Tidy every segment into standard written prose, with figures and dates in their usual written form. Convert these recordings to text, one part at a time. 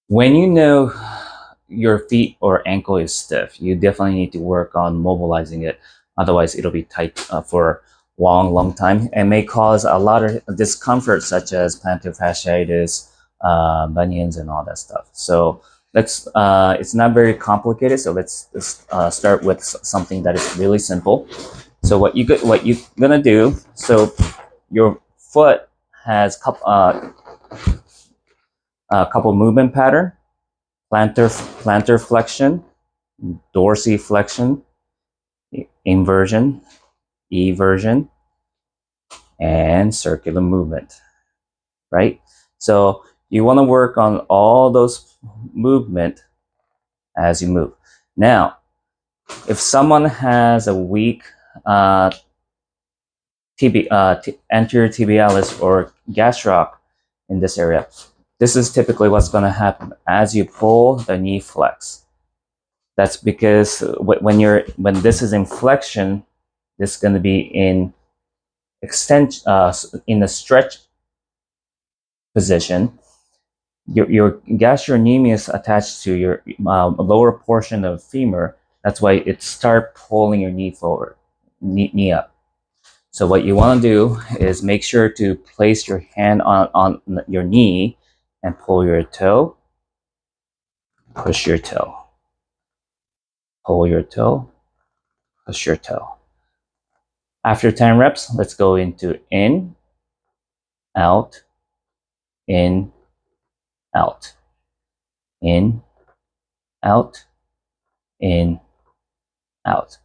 When you know your feet or ankle is stiff, you definitely need to work on mobilizing it. Otherwise, it'll be tight for long time and may cause a lot of discomfort, such as plantar fasciitis, bunions, and all that stuff. So let's. It's not very complicated. So let's start with something that is really simple. So what you gonna do? So your foot has a couple movement pattern: plantar flexion, dorsiflexion, inversion, eversion, and circular movement, right? So you want to work on all those movement as you move. Now, if someone has a weak uh, anterior tibialis or gastroc in this area, this is typically what's going to happen as you pull the knee flex. That's because when this is in flexion, this is going to be in extension, in a stretch position. Your gastrocnemius attached to your lower portion of femur. That's why it start pulling your knee forward, knee up. So what you want to do is make sure to place your hand on your knee and pull your toe, push your toe, pull your toe, push your toe. After 10 reps, let's go into out, in, out, in, out, in, out.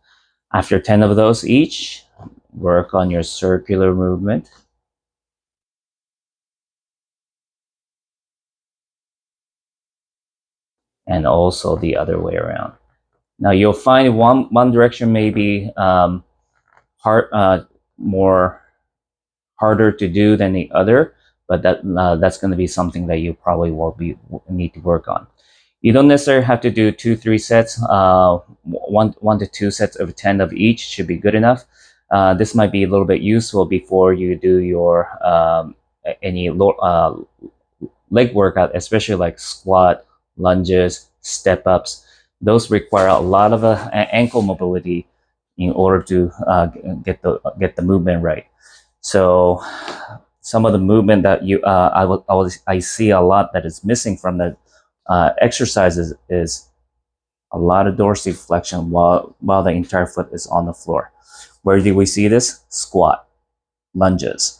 After 10 of those each, work on your circular movement. And also the other way around. Now you'll find one direction may be more harder to do than the other, but that's going to be something that you probably will need to work on. You don't necessarily have to do 2-3 sets. One to two sets of 10 of each should be good enough. This might be a little bit useful before you do your any leg workout, especially like squat, lunges, step ups. Those require a lot of ankle mobility in order to get the movement right. So some of the movement that I see a lot that is missing from the exercises is a lot of dorsiflexion while the entire foot is on the floor. Where do we see this? Squat, lunges,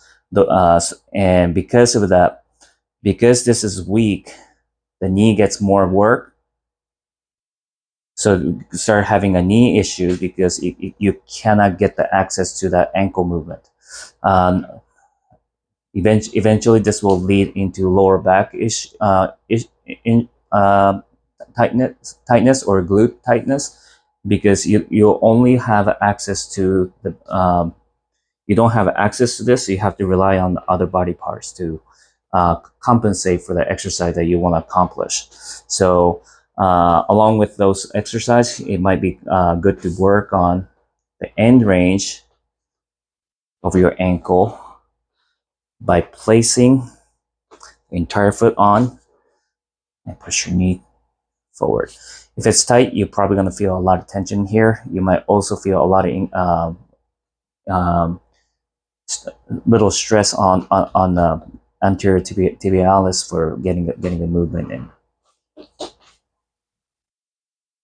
and because of that, because this is weak, the knee gets more work. So you start having a knee issue because you cannot get the access to that ankle movement. Um, Eventually, this will lead into lower back in, tightness or glute tightness, because you only have access to the you don't have access to this. So you have to rely on the other body parts to compensate for the exercise that you want to accomplish. So along with those exercises, it might be good to work on the end range of your ankle by placing the entire foot on and push your knee forward. If it's tight, you're probably going to feel a lot of tension here. You might also feel a lot of little stress on the anterior tibialis for getting the movement in.